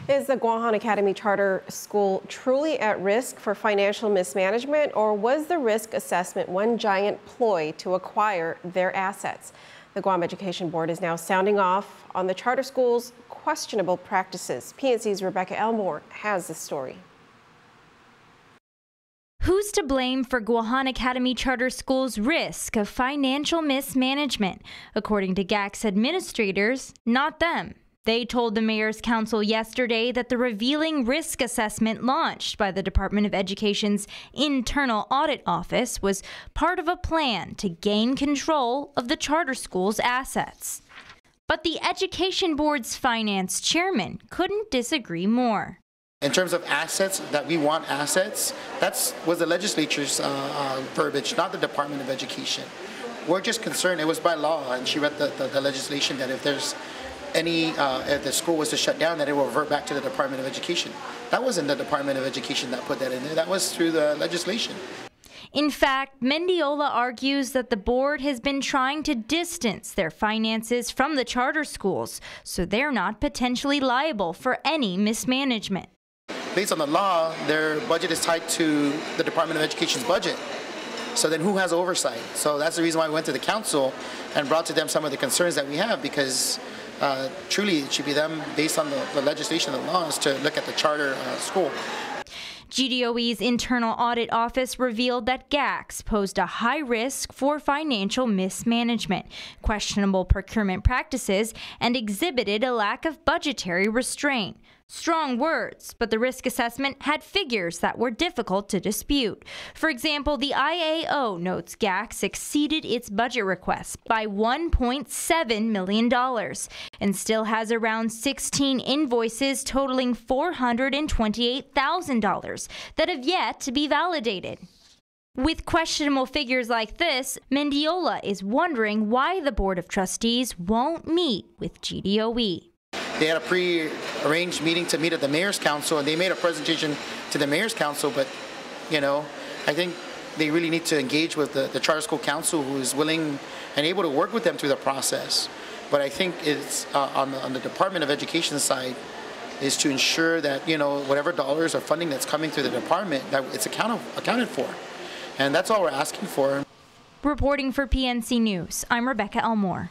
Is the GUAM Academy Charter School truly at risk for financial mismanagement, or was the risk assessment one giant ploy to acquire their assets? The GUAM Education Board is now sounding off on the charter school's questionable practices. PNC's Rebecca Elmore has the story. Who's to blame for GUAM Academy Charter School's risk of financial mismanagement? According to GACS administrators, not them. They told the Mayor's Council yesterday that the revealing risk assessment launched by the Department of Education's Internal Audit Office was part of a plan to gain control of the charter school's assets. But the Education Board's finance chairman couldn't disagree more. In terms of assets, that we want assets, that was the legislature's verbiage, not the Department of Education. We're just concerned, it was by law, and she read the legislation that if there's if the school was to shut down, that it will revert back to the Department of Education. That wasn't the Department of Education that put that in there. That was through the legislation. In fact, Mendiola argues that the board has been trying to distance their finances from the charter schools, so they're not potentially liable for any mismanagement. Based on the law, their budget is tied to the Department of Education's budget. So then who has oversight? So that's the reason why we went to the council and brought to them some of the concerns that we have, because truly it should be them, based on the legislation and the laws, to look at the charter school. GDOE's Internal Audit Office revealed that GACS posed a high risk for financial mismanagement, questionable procurement practices, and exhibited a lack of budgetary restraint. Strong words, but the risk assessment had figures that were difficult to dispute. For example, the IAO notes GACS exceeded its budget request by $1.7 million and still has around 16 invoices totaling $428,000 that have yet to be validated. With questionable figures like this, Mendiola is wondering why the Board of Trustees won't meet with GDOE. They had a pre-arranged meeting to meet at the Mayor's Council, and they made a presentation to the Mayor's Council, but, I think they really need to engage with the Charter School Council, who is willing and able to work with them through the process. But I think it's on the Department of Education side is to ensure that, whatever dollars or funding that's coming through the department, that it's accounted for. And that's all we're asking for. Reporting for PNC News, I'm Rebecca Elmore.